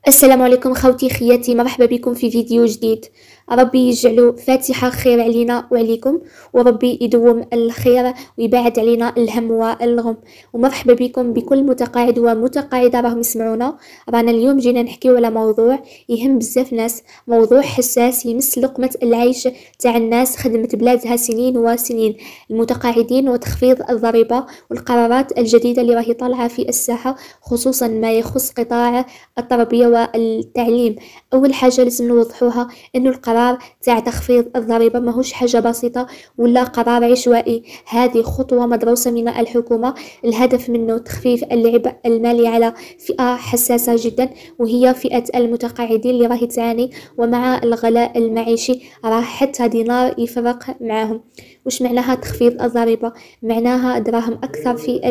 السلام عليكم خوتي خياتي، مرحبا بكم في فيديو جديد. ربي يجعله فاتحة خير علينا وعليكم، وربي يدوم الخير ويبعد علينا الهم والغم. ومرحبا بكم بكل متقاعد ومتقاعدة راهم يسمعونا. رانا اليوم جينا نحكيو على موضوع يهم بزاف ناس، موضوع حساس يمس لقمة العيش تاع الناس خدمت بلادها سنين وسنين، المتقاعدين وتخفيض الضريبة والقرارات الجديدة اللي راهي طالعة في الساحة، خصوصا ما يخص قطاع التربية والتعليم. أول حاجة لازم نوضحوها إنه القرار تاع تخفيض الضريبة ماهوش حاجة بسيطة ولا قرار عشوائي، هذه خطوة مدروسة من الحكومة. الهدف منه تخفيف العبء المالي على فئة حساسة جدا، وهي فئة المتقاعدين اللي راهي تعاني، ومع الغلاء المعيشي راه حتى دينار يفرق معاهم. وش معناها تخفيض الضريبة؟ معناها دراهم أكثر في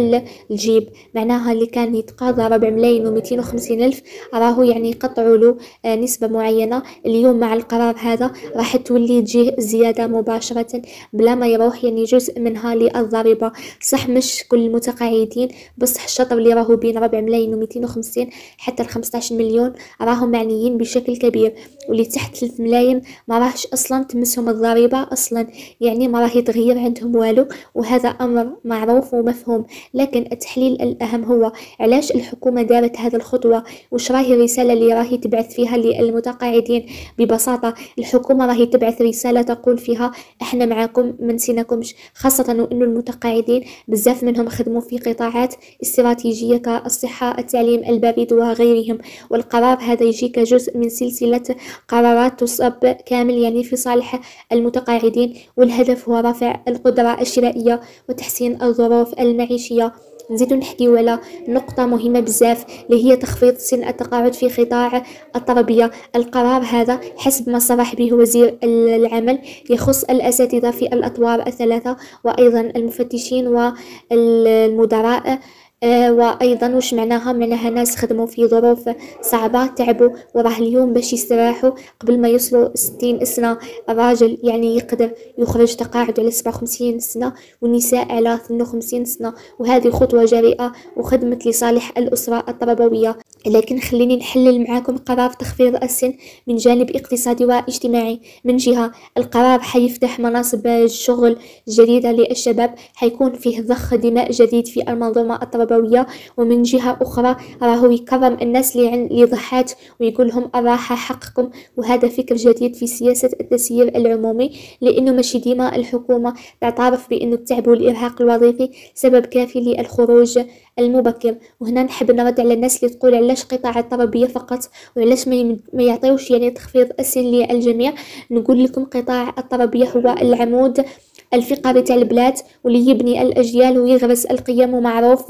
الجيب، معناها اللي كان يتقاضى 4,250 ألف راهو يعني يقطعوا له نسبة معينة. اليوم مع القرار هذا راح تولي تجيه زيادة مباشرة بلا ما يروح يعني جزء منها للضريبة. صح مش كل المتقاعدين، بصح الشطر اللي راهو بين 4,250 حتى 15 مليون راهم معنيين بشكل كبير، واللي تحت 3 ملايين ما راهش أصلا تمسهم الضريبة أصلا، يعني ما راح يتغير عندهم والو، وهذا أمر معروف ومفهوم. لكن التحليل الأهم هو علاش الحكومة دارت هذه الخطوة، وش راهي الرسالة اللي راهي تبعث فيها للمتقاعدين. ببساطة الحكومة راهي تبعث رسالة تقول فيها احنا معاكم ما نسيناكمش، خاصة انه المتقاعدين بزاف منهم خدموا في قطاعات استراتيجية كالصحة، التعليم، البريد وغيرهم، والقرار هذا يجي كجزء من سلسلة قرارات تصب كامل يعني في صالح المتقاعدين، والهدف هو رفع القدرة الشرائية وتحسين الظروف المعيشية. نزيدو نحكيو على نقطة مهمة بزاف اللي هي تخفيض سن التقاعد في قطاع التربية. القرار هذا حسب ما صرح به وزير العمل يخص الأساتذة في الأطوار الثلاثة، وأيضا المفتشين والمدراء. وأيضا وش معناها ناس خدموا في ظروف صعبة، تعبوا، وراه اليوم باش يستراحوا قبل ما يوصلوا 60 سنة. الراجل يعني يقدر يخرج تقاعد على 57 سنة، والنساء على 52 سنة، وهذه خطوة جريئة وخدمت لصالح الأسرة التربوية. لكن خليني نحلل معاكم قرار تخفيض السن من جانب اقتصادي واجتماعي. من جهة القرار حيفتح مناصب الشغل جديدة للشباب، حيكون فيه ضخ دماء جديد في المنظومة التربوية، ومن جهة أخرى راهو يكرم الناس اللي ضحات ويقولهم الراحة حقكم، وهذا فكر جديد في سياسة التسيير العمومي، لأنه ماشي ديما الحكومة تعترف بأن التعب والإرهاق الوظيفي سبب كافي للخروج المبكر. وهنا نحب نرد على الناس اللي تقول علاش قطاع التربية فقط وعلاش ما يعطيوش يعني تخفيض السن للجميع. نقول لكم قطاع التربية هو العمود الفقري تاع البلاد، واللي يبني الأجيال ويغرس القيم. ومعروف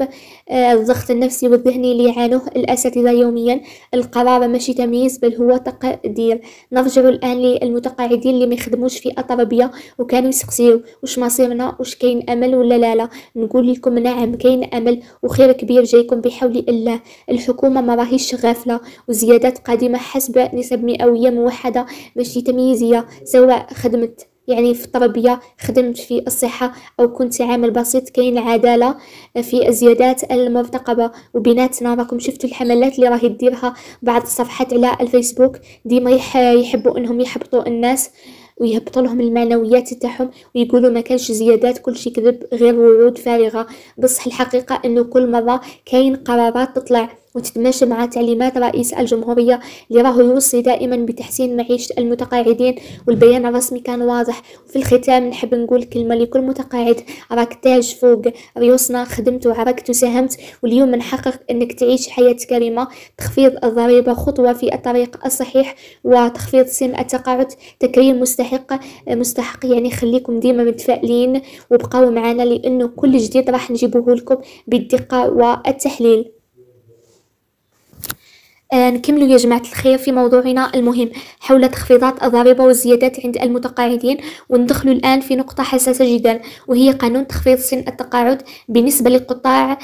الضغط النفسي والذهني اللي يعانوه الأساتذة يوميا. القرار ماشي تمييز بل هو تقدير. نرجع الآن للمتقاعدين اللي ما يخدموش في التربية وكانوا يسقسيو واش مصيرنا، واش كاين أمل ولا لا. نقول لكم نعم كاين أمل، وخير كبير جايكم بحول الله. الحكومة ما راهيش غافلة، وزيادات قادمة حسب نسب مئوية موحدة ماشي تمييزية. سواء خدمت يعني في التربية، خدمت في الصحة، أو كنت عامل بسيط، كاين عدالة في الزيادات المرتقبة. وبيناتنا راكم شفتوا الحملات اللي راهي تديرها بعض الصفحات على الفيسبوك، ديما يحبوا انهم يحبطوا الناس ويهبطوا لهم المعنويات تاعهم، ويقولوا ما كانش زيادات، كل شيء كذب، غير وعود فارغة. بصح الحقيقة انه كل مرة كاين قرارات تطلع وتتماشى مع تعليمات رئيس الجمهورية اللي راهو يوصي دائما بتحسين معيشة المتقاعدين، والبيان الرسمي كان واضح. وفي الختام نحب نقول كلمة لكل متقاعد: راك تاج فوق ريوسنا، خدمت وعركت وساهمت، واليوم نحقق انك تعيش حياة كريمة. تخفيض الضريبة خطوة في الطريق الصحيح، وتخفيض سن التقاعد تكريم مستحق يعني. خليكم ديما متفائلين وبقاو معنا، لانه كل جديد راح نجيبوه لكم بالدقة والتحليل. نكمل يا جماعة الخير في موضوعنا المهم حول تخفيضات الضريبة والزيادات عند المتقاعدين. وندخل الآن في نقطة حساسة جدا، وهي قانون تخفيض سن التقاعد بالنسبة لقطاع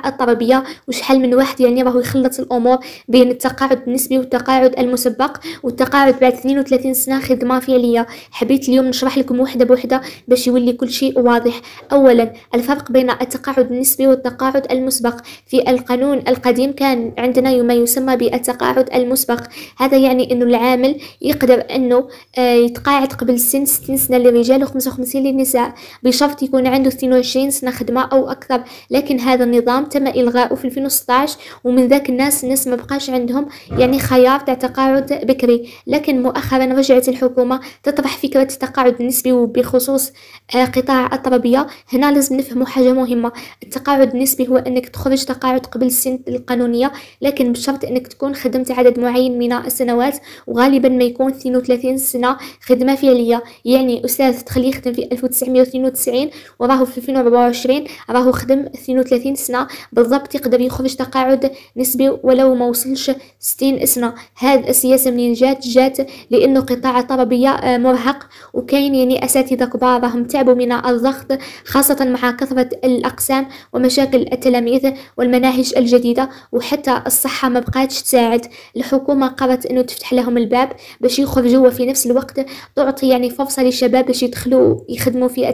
التربية. وشحال من واحد يعني راهو يخلط الأمور بين التقاعد النسبي والتقاعد المسبق والتقاعد بعد 32 سنة خدمة فعلية. حبيت اليوم نشرح لكم وحدة بوحدة باش يولي كل شيء واضح. أولا الفرق بين التقاعد النسبي والتقاعد المسبق. في القانون القديم كان عندنا ما يسمى بالتقاعد المسبق. هذا يعني انه العامل يقدر انه يتقاعد قبل سن 60 سنة للرجال و55 للنساء، بشرط يكون عنده 22 سنة خدمة او اكثر. لكن هذا النظام تم الغاؤه في 2016، ومن ذاك الناس ما بقاش عندهم يعني خيار تاع تقاعد بكري. لكن مؤخرا رجعت الحكومة تطرح فكرة التقاعد النسبي، وبخصوص قطاع الطلبية. هنا لازم نفهموا حاجة مهمة. التقاعد النسبي هو انك تخرج تقاعد قبل السن القانونية، لكن بشرط انك تكون خدمت عدد معين من السنوات، وغالبا ما يكون 32 سنة خدمة فعلية. يعني أستاذ تخليه يخدم في 1992 وراهو في 2024 راهو خدم 32 سنة بالضبط، يقدر يخرج تقاعد نسبي ولو ما وصلش 60 سنة. هذه السياسة منين جات لأنه قطاع الطلبية مرهق، وكاين يعني أساتذة كبار راهم تعبوا من الضغط، خاصة مع كثرة الأقسام ومشاكل التلاميذ والمناهج الجديدة، وحتى الصحة ما بقاتش تساعد. الحكومة قررت انه تفتح لهم الباب باش يخرجوا، وفي نفس الوقت تعطي يعني فرصة للشباب باش يدخلوا يخدموا في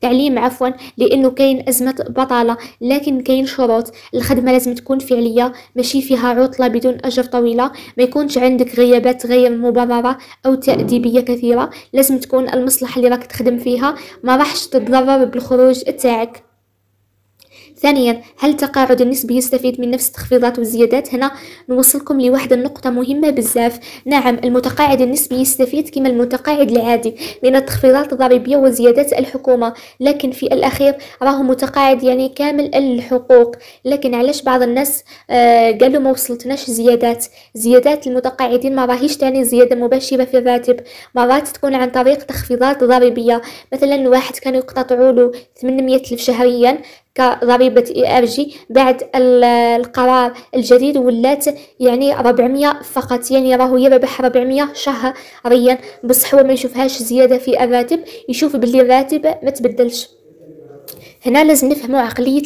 تعليم عفوا، لانه كاين أزمة بطالة. لكن كاين شروط. الخدمة لازم تكون فعلية، ماشي فيها عطلة بدون أجر طويلة، ما يكونش عندك غيابات غير مبررة أو تأديبية كثيرة. لازم تكون المصلحة اللي راك تخدم فيها ما راحش تتضرر بالخروج تاعك. ثانيا، هل التقاعد النسبي يستفيد من نفس التخفيضات والزيادات؟ هنا نوصلكم لواحد النقطة مهمة بزاف. نعم، المتقاعد النسبي يستفيد كما المتقاعد العادي من التخفيضات الضريبية وزيادات الحكومة، لكن في الأخير راهو متقاعد يعني كامل الحقوق. لكن علاش بعض الناس قالوا ما وصلتناش زيادات المتقاعدين؟ ما راهيش تعني زيادة مباشرة في الراتب، مرات تكون عن طريق تخفيضات ضريبية. مثلا واحد كانوا يقتطعوا له 800 ألف شهريا كضريبة ERG، بعد القرار الجديد ولات يعني 400 فقط، يعني راهو يربح 400 شهريا. بصح هو ما يشوفهاش زيادة في الراتب، يشوف باللي الراتب ما تبدلش. هنا لازم نفهموا عقلية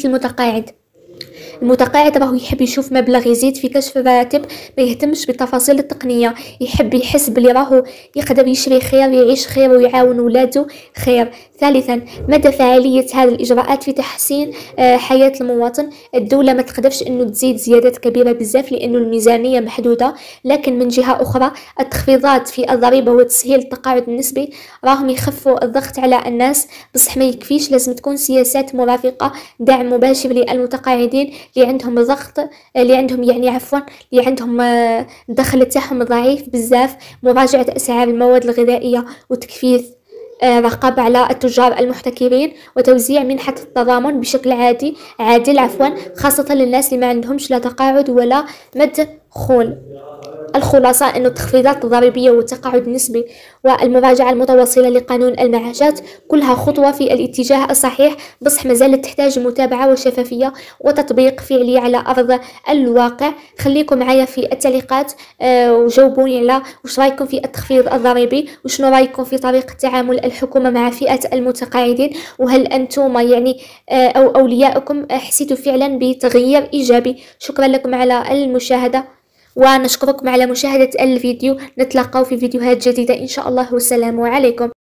المتقاعد راهو يحب يشوف مبلغ يزيد في كشف الراتب، ما يهتمش بالتفاصيل التقنية، يحب يحس بلي راهو يقدر يشري خير، يعيش خير، ويعاون ولاده خير. ثالثا، مدى فاعلية هذه الإجراءات في تحسين حياة المواطن؟ الدولة ما تقدرش انه تزيد زيادات كبيرة بزاف لانه الميزانية محدودة، لكن من جهة اخرى التخفيضات في الضريبة وتسهيل التقاعد النسبي راهم يخفوا الضغط على الناس. بصح ما يكفيش، لازم تكون سياسات مرافقة، دعم مباشر للمتقاعدين اللي عندهم ضغط، اللي عندهم يعني عفوا اللي عندهم الدخل تاعهم ضعيف بزاف، مراجعة أسعار المواد الغذائية وتكثيف رقابة على التجار المحتكرين، وتوزيع منحة التضامن بشكل عادل خاصة للناس اللي ما عندهمش لا تقاعد ولا مدخول. الخلاصة أن التخفيضات الضريبية والتقاعد النسبي والمراجعة المتواصلة لقانون المعاشات كلها خطوة في الاتجاه الصحيح، بصح مازالت تحتاج متابعة وشفافية وتطبيق فعلي على أرض الواقع. خليكم معايا في التعليقات وجاوبوني على وش رايكم في التخفيض الضريبي، وشنو رايكم في طريقة تعامل الحكومة مع فئة المتقاعدين، وهل أنتم يعني أو أولياءكم حسيتوا فعلا بتغيير إيجابي. شكرا لكم على المشاهدة، ونشكركم على مشاهدة الفيديو. نتلاقاو في فيديوهات جديدة إن شاء الله، والسلام عليكم.